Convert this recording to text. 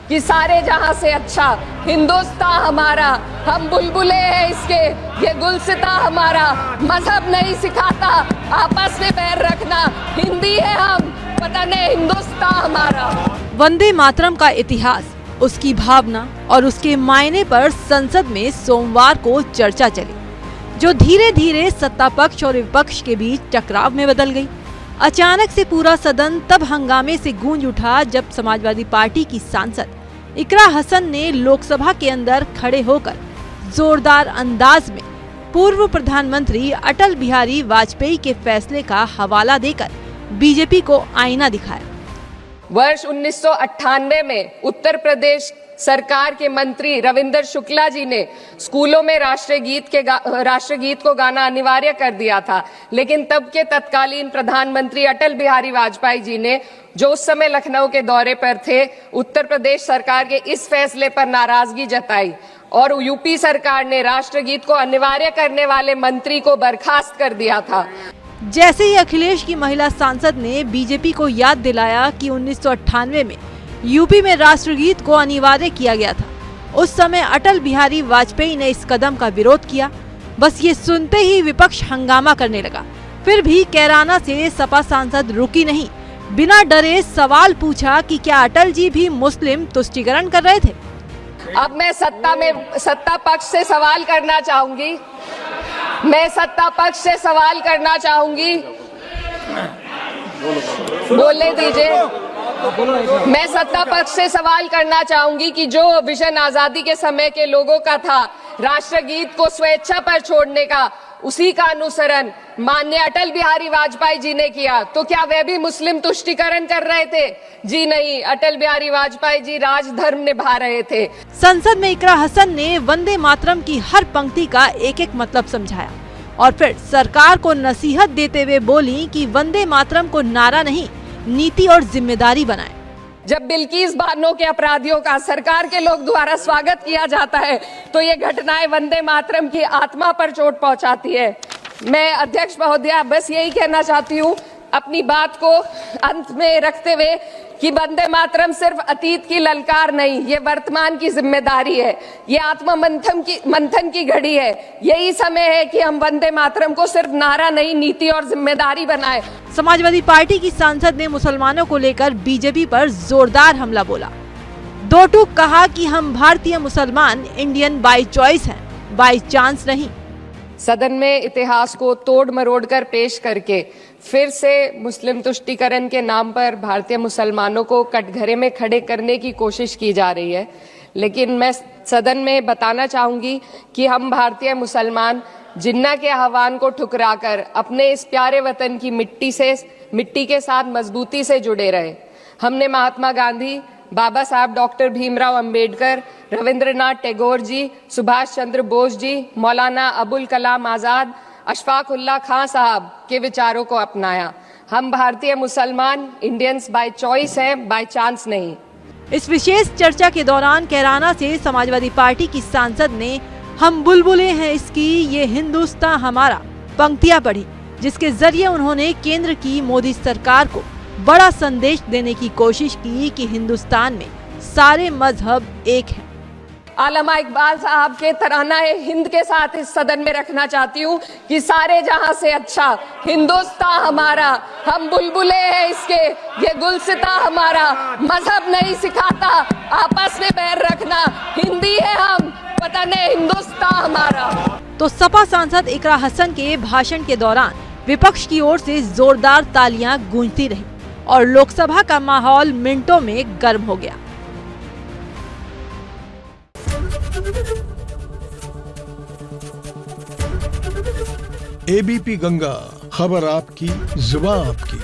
कि सारे जहां से अच्छा हिंदुस्तान हमारा, हम बुलबुले हैं इसके, ये गुलसिता हमारा, मजहब नहीं सिखाता आपस में बैर रखना, हिंदी है हम, वतन है हिंदुस्तान हमारा। वंदे मातरम का इतिहास, उसकी भावना और उसके मायने पर संसद में सोमवार को चर्चा चली, जो धीरे धीरे सत्ता पक्ष और विपक्ष के बीच टकराव में बदल गई। अचानक से पूरा सदन तब हंगामे से गूंज उठा जब समाजवादी पार्टी की सांसद इकरा हसन ने लोकसभा के अंदर खड़े होकर जोरदार अंदाज में पूर्व प्रधानमंत्री अटल बिहारी वाजपेयी के फैसले का हवाला देकर बीजेपी को आईना दिखाया। वर्ष 1998 में उत्तर प्रदेश सरकार के मंत्री रविंद्र शुक्ला जी ने स्कूलों में राष्ट्रगीत को गाना अनिवार्य कर दिया था, लेकिन तब के तत्कालीन प्रधानमंत्री अटल बिहारी वाजपेयी जी ने, जो उस समय लखनऊ के दौरे पर थे, उत्तर प्रदेश सरकार के इस फैसले पर नाराजगी जताई और यूपी सरकार ने राष्ट्रगीत को अनिवार्य करने वाले मंत्री को बर्खास्त कर दिया था। जैसे ही अखिलेश की महिला सांसद ने बीजेपी को याद दिलाया कि 1998 में यूपी में राष्ट्रगीत को अनिवार्य किया गया था, उस समय अटल बिहारी वाजपेयी ने इस कदम का विरोध किया। बस ये सुनते ही विपक्ष हंगामा करने लगा। फिर भी कैराना से सपा सांसद रुकी नहीं, बिना डरे सवाल पूछा कि क्या अटल जी भी मुस्लिम तुष्टीकरण कर रहे थे। अब मैं सत्ता पक्ष से सवाल करना चाहूंगी, बोलने दीजिए। मैं सत्ता पक्ष से सवाल करना चाहूंगी कि जो विजन आजादी के समय के लोगों का था, राष्ट्रगीत को स्वेच्छा पर छोड़ने का, उसी का अनुसरण माननीय अटल बिहारी वाजपेयी जी ने किया, तो क्या वे भी मुस्लिम तुष्टीकरण कर रहे थे? जी नहीं, अटल बिहारी वाजपेयी जी राजधर्म निभा रहे थे। संसद में इकरा हसन ने वंदे मातरम की हर पंक्ति का एक एक मतलब समझाया और फिर सरकार को नसीहत देते हुए बोली कि वंदे मातरम को नारा नहीं, नीति और जिम्मेदारी बनाए। जब बिल्किस बानो के अपराधियों का सरकार के लोग द्वारा स्वागत किया जाता है, तो ये घटनाएं वंदे मातरम की आत्मा पर चोट पहुंचाती है। मैं अध्यक्ष महोदया बस यही कहना चाहती हूँ अपनी बात को अंत में रखते हुए कि वंदे मातरम सिर्फ अतीत की ललकार नहीं, ये वर्तमान की जिम्मेदारी है, ये आत्मा मंथन की घड़ी है। यही समय है कि हम वंदे मातरम को सिर्फ नारा नहीं, नीति और जिम्मेदारी बनाए। समाजवादी पार्टी की सांसद ने मुसलमानों को लेकर बीजेपी पर जोरदार हमला बोला। दो टूक कहा कि हम भारतीय मुसलमान इंडियन बाय चॉइस हैं, बाय चांस नहीं। सदन में इतिहास को तोड़ मरोड़ कर पेश करके फिर से मुस्लिम तुष्टीकरण के नाम पर भारतीय मुसलमानों को कटघरे में खड़े करने की कोशिश की जा रही है। लेकिन मैं सदन में बताना चाहूंगी कि हम भारतीय मुसलमान जिन्ना के आह्वान को ठुकराकर अपने इस प्यारे वतन की मिट्टी के साथ मजबूती से जुड़े रहे। हमने महात्मा गांधी, बाबा साहब डॉक्टर भीमराव अंबेडकर, रविंद्रनाथ टैगोर जी, सुभाष चंद्र बोस जी, मौलाना अबुल कलाम आजाद, अशफाक उल्लाह खां साहब के विचारों को अपनाया। हम भारतीय मुसलमान इंडियंस बाय चॉइस हैं, बाय चांस नहीं। इस विशेष चर्चा के दौरान कैराना से समाजवादी पार्टी की सांसद ने हम बुलबुले हैं इसकी, ये हिंदुस्तान हमारा पंक्तियां पढ़ी, जिसके जरिए उन्होंने केंद्र की मोदी सरकार को बड़ा संदेश देने की कोशिश की कि हिंदुस्तान में सारे मजहब एक हैं। आलमा इकबाल साहब के तराना हिंद के साथ इस सदन में रखना चाहती हूँ कि सारे जहां से अच्छा हिंदुस्तान हमारा, हम बुलबुले हैं इसके, ये गुलसिता हमारा, मजहब नहीं सिखाता आपस में बैर रखना, हिंदी है हम, वतन है हिंदुस्तान हमारा। तो सपा सांसद इकरा हसन के भाषण के दौरान विपक्ष की ओर से जोरदार तालियां गूंजती रही और लोकसभा का माहौल मिनटों में गर्म हो गया। एबीपी गंगा, खबर आपकी, जुबान आपकी।